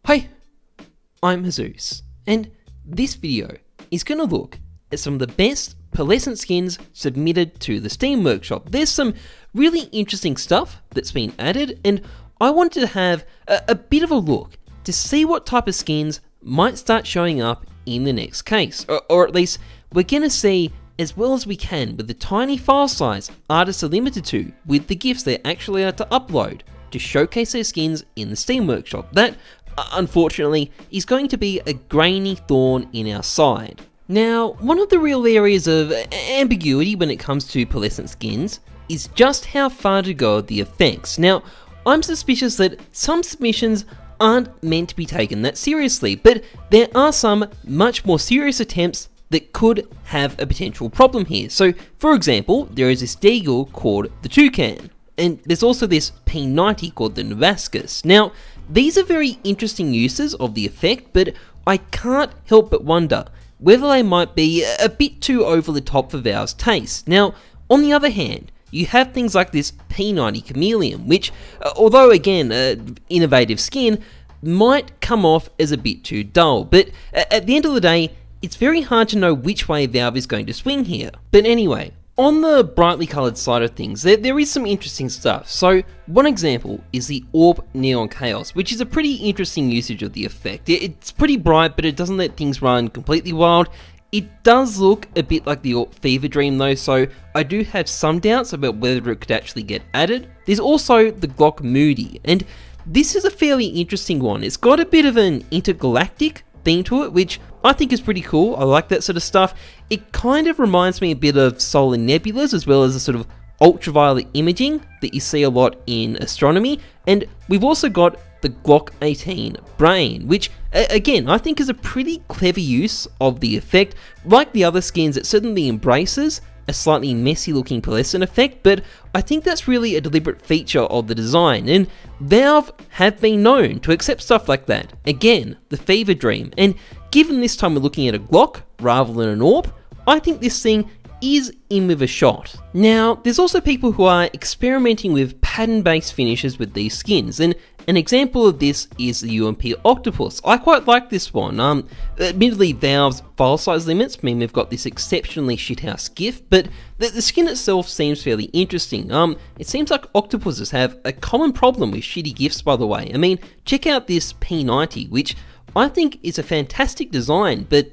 Hi, I'm Heyzeus, and this video is going to look at some of the best Pearlescent skins submitted to the Steam Workshop. There's some really interesting stuff that's been added, and I wanted to have a bit of a look to see what type of skins might start showing up in the next case, or at least we're going to see as well as we can with the tiny file size artists are limited to with the GIFs they're actually allowed to upload to showcase their skins in the Steam Workshop. That, unfortunately, is going to be a grainy thorn in our side. Now, one of the real areas of ambiguity when it comes to Pearlescent skins is just how far to go with the effects. Now, I'm suspicious that some submissions aren't meant to be taken that seriously, but there are some much more serious attempts that could have a potential problem here. So, for example, there is this Deagle called the Toucan, and there's also this P90 called the Navascus. Now, these are very interesting uses of the effect, but I can't help but wonder whether they might be a bit too over the top for Valve's taste. Now, on the other hand, you have things like this P90 Chameleon, which, although again, an innovative skin, might come off as a bit too dull, but at the end of the day, it's very hard to know which way Valve is going to swing here. But anyway, on the brightly coloured side of things, there is some interesting stuff. So, one example is the Orb Neon Chaos, which is a pretty interesting usage of the effect. It's pretty bright, but it doesn't let things run completely wild. It does look a bit like the Orb Fever Dream though, so I do have some doubts about whether it could actually get added. There's also the Glock Moody, and this is a fairly interesting one. It's got a bit of an intergalactic theme to it, which I think is pretty cool. I like that sort of stuff. It kind of reminds me a bit of solar nebulas, as well as the sort of ultraviolet imaging that you see a lot in astronomy. And we've also got the Glock 18 Brain, which again I think is a pretty clever use of the effect. Like the other skins, it certainly embraces a slightly messy looking Pearlescent effect, but I think that's really a deliberate feature of the design, and Valve have been known to accept stuff like that. Again, the Fever Dream, and given this time we're looking at a Glock rather than an Orb, I think this thing is in with a shot. Now, there's also people who are experimenting with pattern-based finishes with these skins, and an example of this is the Ump Octopus. I quite like this one. Admittedly, Valve's file size limits mean we've got this exceptionally shithouse GIF, but the skin itself seems fairly interesting. It seems like octopuses have a common problem with shitty GIFs, by the way. I mean, check out this P90, which I think is a fantastic design, but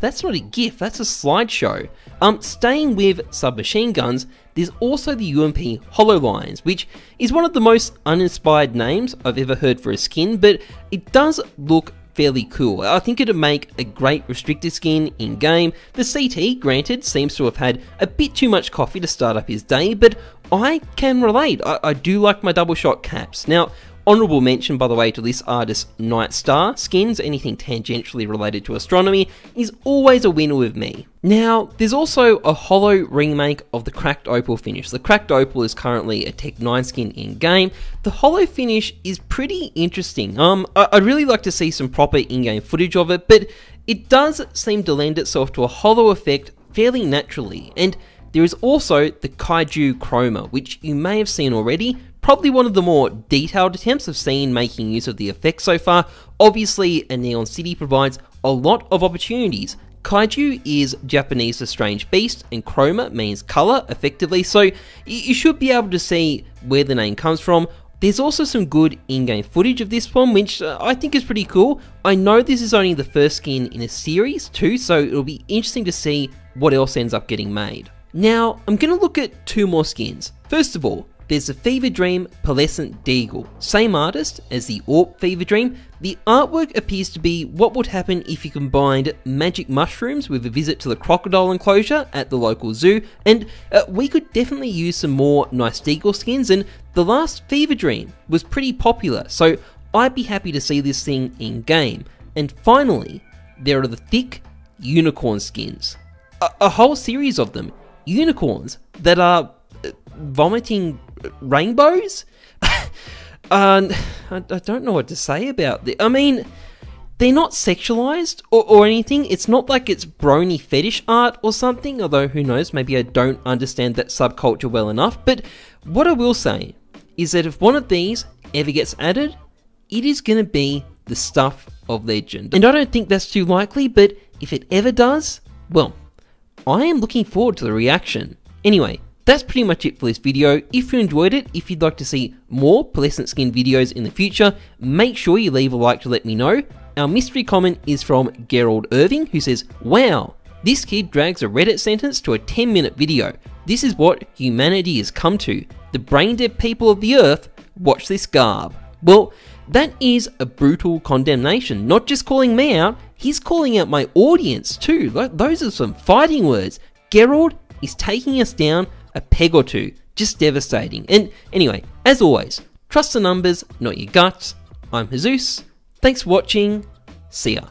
that's not a GIF, that's a slideshow. Staying with submachine guns, there's also the UMP Hololines, which is one of the most uninspired names I've ever heard for a skin, but it does look fairly cool. I think it'd make a great restricted skin in-game. The CT, granted, seems to have had a bit too much coffee to start up his day, but I can relate. I do like my double shot caps. Now, honourable mention, by the way, to this artist's Night Star skins. Anything tangentially related to astronomy is always a winner with me. Now, there's also a holo remake of the Cracked Opal finish. The Cracked Opal is currently a Tech 9 skin in-game. The holo finish is pretty interesting. I'd really like to see some proper in-game footage of it, but it does seem to lend itself to a holo effect fairly naturally. And there is also the Kaiju Chroma, which you may have seen already. Probably one of the more detailed attempts I've seen making use of the effect so far. Obviously, a Neon City provides a lot of opportunities. Kaiju is Japanese for strange beast, and Chroma means colour, effectively, so you should be able to see where the name comes from. There's also some good in-game footage of this one, which I think is pretty cool. I know this is only the first skin in a series too, so it'll be interesting to see what else ends up getting made. Now, I'm going to look at two more skins. First of all, there's the Fever Dream Pearlescent Deagle. Same artist as the Orb Fever Dream. The artwork appears to be what would happen if you combined magic mushrooms with a visit to the crocodile enclosure at the local zoo, and we could definitely use some more nice Deagle skins, and the last Fever Dream was pretty popular, so I'd be happy to see this thing in game. And finally, there are the thick unicorn skins. A whole series of them. Unicorns that are vomiting rainbows? I don't know what to say about this. I mean, they're not sexualized or anything. It's not like it's brony fetish art or something, although who knows, maybe I don't understand that subculture well enough. But what I will say is that if one of these ever gets added, it is going to be the stuff of legend. And I don't think that's too likely, but if it ever does, well, I am looking forward to the reaction. Anyway, that's pretty much it for this video. If you enjoyed it, if you'd like to see more Pearlescent skin videos in the future, make sure you leave a like to let me know. Our mystery comment is from Gerald Irving, who says, "Wow, this kid drags a Reddit sentence to a 10-minute video. This is what humanity has come to. The brain-dead people of the earth, watch this garb." Well, that is a brutal condemnation. Not just calling me out, he's calling out my audience too. Those are some fighting words. Gerald is taking us down a peg or two. Just devastating. And anyway, as always, trust the numbers, not your guts. I'm Heyzeus. Thanks for watching. See ya.